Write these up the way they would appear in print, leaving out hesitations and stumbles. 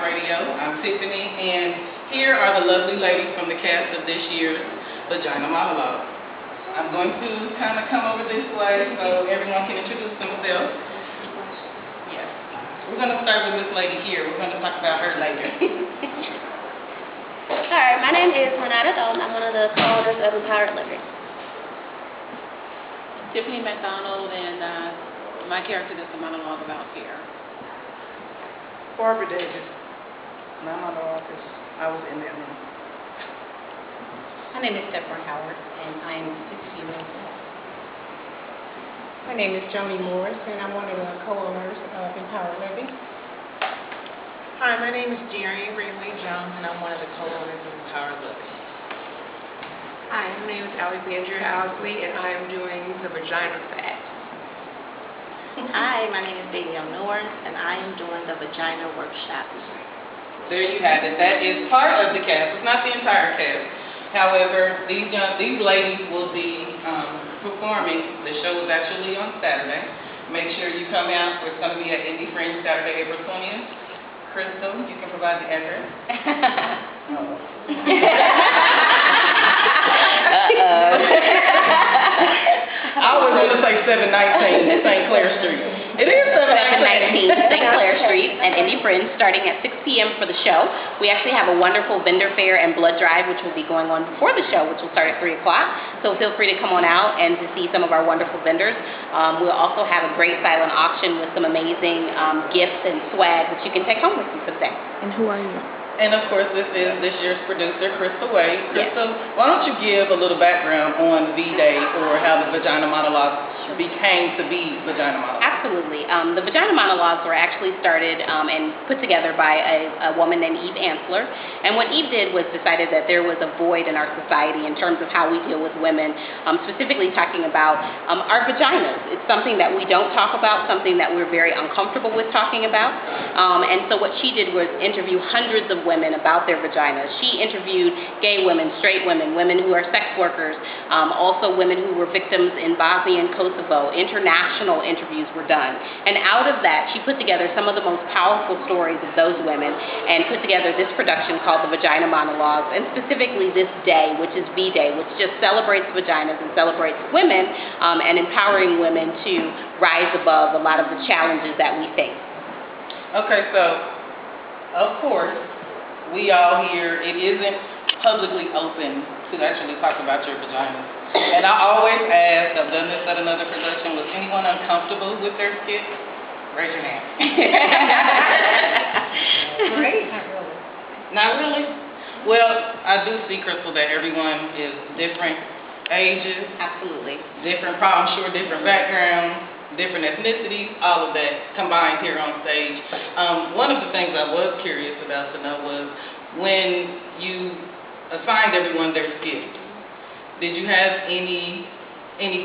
Radio. I'm Tiffany, and here are the lovely ladies from the cast of this year's Vagina Monologue. I'm going to kind of come over this way so everyone can introduce themselves. Yes. We're going to start with this lady here. We're going to talk about her later. Hi, my name is Renata Dalton. I'm one of the co-owners of Empowered Living. Tiffany McDonald, and my character is a monologue about care. Barbara Davis. My monologue is I was in that room. My name is Deborah Howard, and I am 6 years old. My name is Joni Morris, and I'm one of the co-owners of Empowered Living. Hi, my name is Jerry Ringley Jones, and I'm one of the co-owners of Empowered Living. Hi, my name is Alexandria Owsley, and I am doing the Vagina Fact. Hi, my name is Danielle Norris, and I am doing the Vagina Workshop. There you have it. That is part of the cast. It's not the entire cast. However, these ladies will be performing. The show is actually on Saturday. Make sure you come out. It's going to be at Indie Fringe Saturday, April 20th. Crystal, you can provide the address. I was going to say 719 St. Clair Street. It is 719 St. Clair Street and Indie Fringe, starting at 6 p.m. for the show. We actually have a wonderful vendor fair and blood drive, which will be going on before the show, which will start at 3 o'clock. So feel free to come on out and to see some of our wonderful vendors. We'll also have a great silent auction with some amazing gifts and swag that you can take home with you for the day. And who are you? And of course, this is this year's producer, Crystal Wade. Yes. Crystal, why don't you give a little background on V-Day or how the Vagina Monologues became to be Vagina Monologues? Absolutely. The Vagina Monologues were actually started and put together by a woman named Eve Ansler. And what Eve did was decided that there was a void in our society in terms of how we deal with women, specifically talking about our vaginas. It's something that we don't talk about, something that we're very uncomfortable with talking about. And so what she did was interview hundreds of women about their vaginas. She interviewed gay women, straight women, women who are sex workers, also women who were victims in Bosnia and Kosovo. International interviews were done. And out of that, she put together some of the most powerful stories of those women and put together this production called the Vagina Monologues, and specifically this day, which is V-Day, which just celebrates vaginas and celebrates women and empowering women to rise above a lot of the challenges that we face. Okay, so, of course, we all here, it isn't publicly open to actually talk about your vagina. And I always ask, I've done this at another production, was anyone uncomfortable with their skit? Raise your hand. Great. Not really. Not really? Well, I do see, Crystal, that everyone is different ages. Absolutely. Different, I'm sure different backgrounds, different ethnicities, all of that combined here on stage. One of the things I was curious about to know was when you assigned everyone their skit, did you have any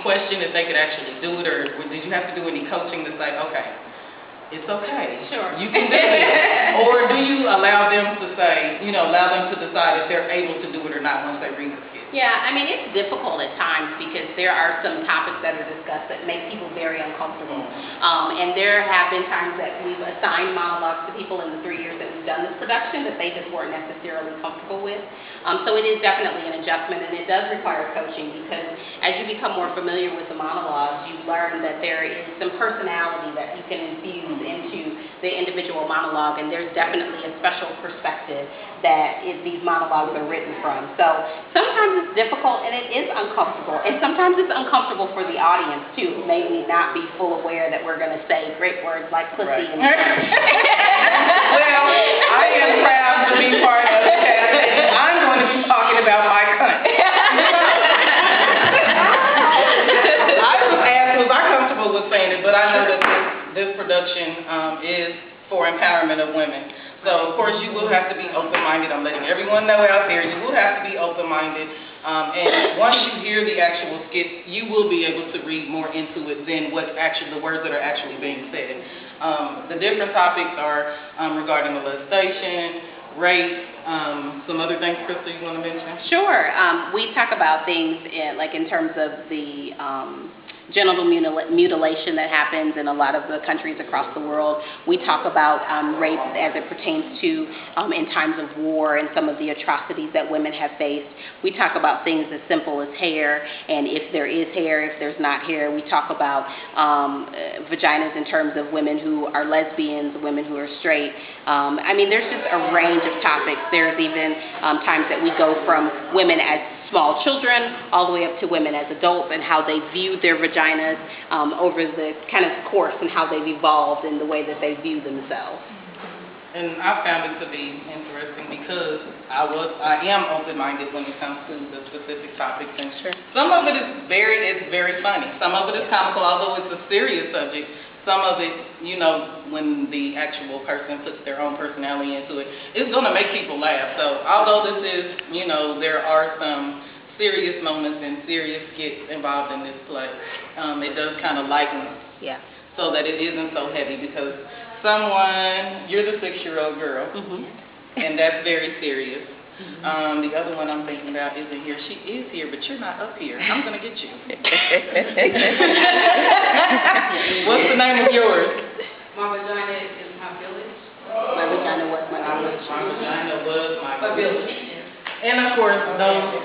question if they could actually do it, or did you have to do any coaching to say, okay, it's okay, sure, you can do it, or do you allow them to say, allow them to decide if they're able to do it or not once they read the skit? Yeah, I mean, it's difficult at times because there are some topics that are discussed that make people very uncomfortable. And there have been times that we've assigned monologues to people in the 3 years that we've done this production that they just weren't necessarily comfortable with. So it is definitely an adjustment, and it does require coaching because as you become more familiar with the monologues, you learn that there is some personality that you can infuse into the individual monologue, and there's definitely a special perspective that these monologues are written from. So sometimes it's difficult and it is uncomfortable, and sometimes it's uncomfortable for the audience too, who maybe not be full aware that we're going to say great words like pussy. Right. And well, I am proud to be part of the cast. I'm going to be talking about my cunt. I was asked, was I comfortable with saying it, but I know that this production is for empowerment of women. So, of course, you will have to be open-minded. I'm letting everyone know out there, you will have to be open-minded. And once you hear the actual skit, you will be able to read more into it than what the words that are actually being said. The different topics are regarding molestation, rape, some other things, Crystal, you want to mention? Sure. We talk about things in terms of the genital mutilation that happens in a lot of the countries across the world. We talk about rape as it pertains to in times of war and some of the atrocities that women have faced. We talk about things as simple as hair, and if there is hair, if there's not hair. We talk about vaginas in terms of women who are lesbians, women who are straight. I mean, there's just a range of topics. There's even times that we go from women as small children all the way up to women as adults and how they viewed their vaginas over the kind of course and how they've evolved in the way that they view themselves. And I found it to be interesting because I am open-minded when it comes to the specific topics, and some of it is very funny. Some of it is comical, although it's a serious subject. Some of it, you know, when the actual person puts their own personality into it, it's going to make people laugh. So although this is, you know, there are some serious moments and serious skits involved in this play, it does kind of lighten so that it isn't so heavy, because you're the 6-year-old girl, and that's very serious. The other one I'm thinking about isn't here. She is here, but you're not up here. I'm going to get you. What's the name of yours? My vagina is my village. My vagina was my village. My vagina was my village. And of course, those,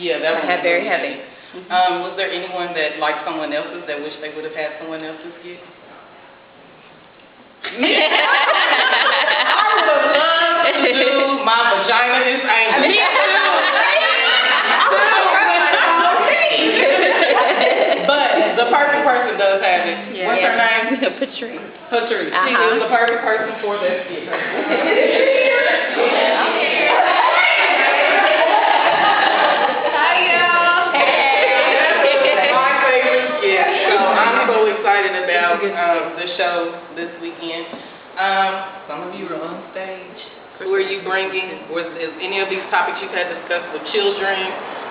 that was very heavy. Was there anyone that liked someone else's that wish they would have had someone else's gift? I would have loved to do my vagina is angry. Me too. But the perfect person does have it. What's her name? Patrice. Patrice. She is the perfect person for that gift. The show this weekend. Some of you are on stage. Who are you bringing? Is any of these topics you've had discussed with children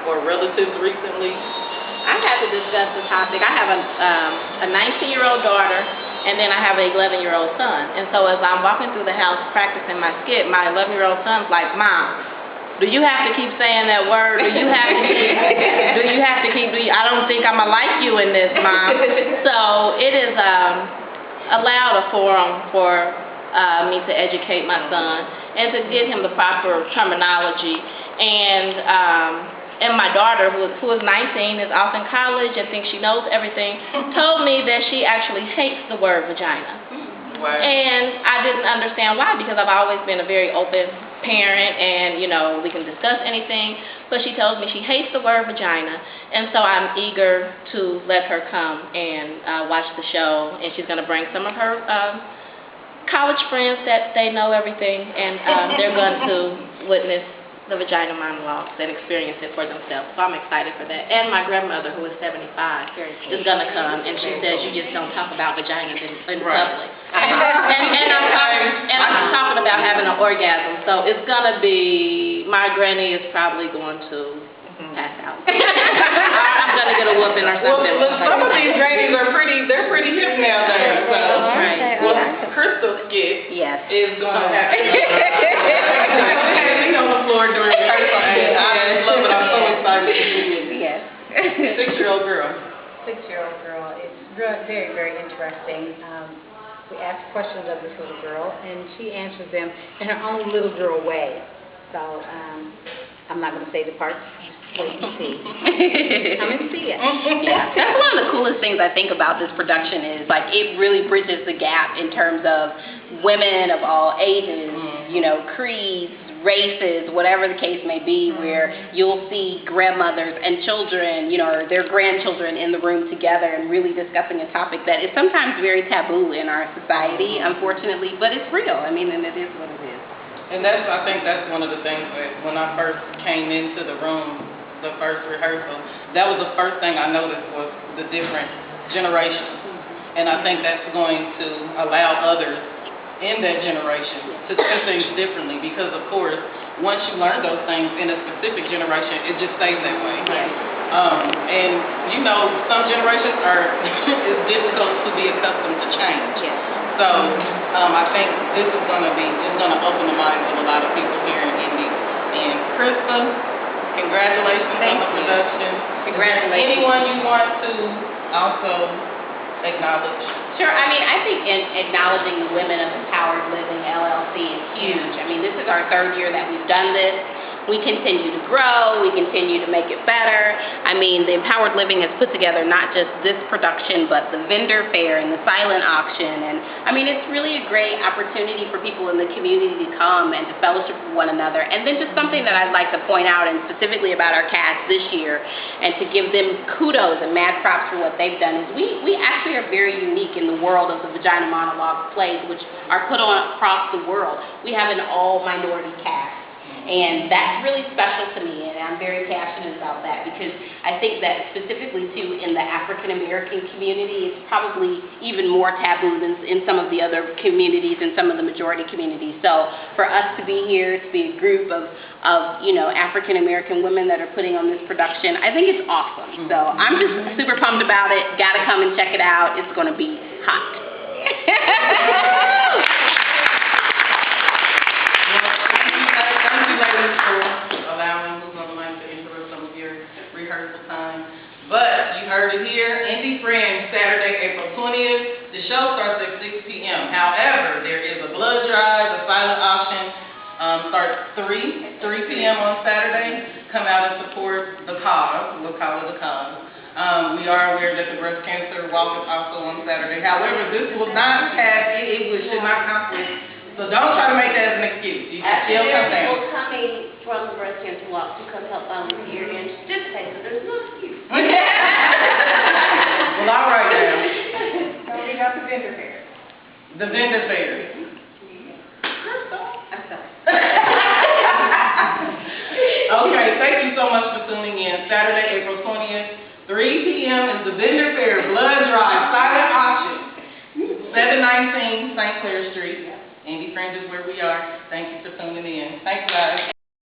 or relatives recently? I had to discuss the topic. I have a 19-year-old daughter, and then I have an 11-year-old son. And so as I'm walking through the house practicing my skit, my 11-year-old son's like, "Mom, do you have to keep saying that word? Do you have to keep, I don't think I'm going to like you in this, Mom." So it is allowed a forum for me to educate my son and to give him the proper terminology. And my daughter, who is 19, is off in college and thinks she knows everything, told me that she actually hates the word vagina. Wow. And I didn't understand why, because I've always been a very open parent, and, you know, we can discuss anything. But she tells me she hates the word vagina, and so I'm eager to let her come and watch the show. And she's going to bring some of her college friends that they know everything, and they're going to witness the Vagina Monologues and experience it for themselves. So I'm excited for that. And my grandmother, who is 75, is going to come, and she says you just don't talk about vaginas in public. And I'm talking about having an orgasm. So it's going to be, my granny is probably going to pass out. I'm going to get a whooping or something. Well, some of these grannies are pretty hip nowadays. So. Right. Well, Crystal's skit is going to happen. On the floor during rehearsal, and I love it. I'm so excited to see it. Yes. 6-year-old girl. 6-year-old girl. It's very, very interesting. We ask questions of this little girl, and she answers them in her own little girl way. So I'm not going to say the parts. Wait and see. Come and see it. Yeah, that's one of the coolest things I think about this production is, like, it really bridges the gap in terms of women of all ages, you know, creeds, races, whatever the case may be, where you'll see grandmothers and children, you know, or their grandchildren in the room together and really discussing a topic that is sometimes very taboo in our society, unfortunately, but it's real. I mean, and it is what it is. And I think that's one of the things that when I first came into the room, the first rehearsal, that was the first thing I noticed was the different generations. And I think that's going to allow others in that generation to do things differently, because of course, once you learn those things in a specific generation, it just stays that way. And you know, some generations it's difficult to be accustomed to change. So I think this is going to open the minds of a lot of people here in Indy. And Krista, Congratulations on the production. Congratulations. Anyone you want to also acknowledge? Sure. I mean, I think in acknowledging the Women of Empowered Living LLC is huge. I mean, this is our third year that we've done this. We continue to grow. We continue to make it better. I mean, the Empowered Living has put together not just this production, but the vendor fair and the silent auction. And I mean, it's really a great opportunity for people in the community to come and to fellowship with one another. And then just something that I'd like to point out, and specifically about our cast this year, and to give them kudos and mad props for what they've done, is we actually are very unique in the world of the Vagina Monologues plays, which are put on across the world. We have an all-minority cast. And that's really special to me, and I'm very passionate about that because I think that specifically, too, in the African-American community, it's probably even more taboo than in some of the other communities and some of the majority communities. So for us to be here, to be a group of African-American women that are putting on this production, I think it's awesome. So I'm just super pumped about it. Got to come and check it out. It's going to be hot. For allowing Who's on the Mic to interrupt some of your rehearsal time. But you heard it here, Indie Friends, Saturday, April 20th. The show starts at 6 p.m. However, there is a blood drive, a silent auction, starts 3 p.m. on Saturday. Come out and support the cause. We'll call it the cause. We are aware that the breast cancer walk is also on Saturday. However, this will not have, it should not conflict. So don't try to make that as an excuse. You can still come down. People coming from the breast cancer walk to come help volunteer and participate, so there's no excuse. Well, all right now. So we got the vendor fair. The vendor fair. I'm sorry. Okay, thank you so much for tuning in. Saturday, April 20th, 3 p.m. is the vendor fair, blood drive, silent auction, 719 St. Clair Street. Indie Friends is where we are. Thank you for tuning in. Thanks, guys.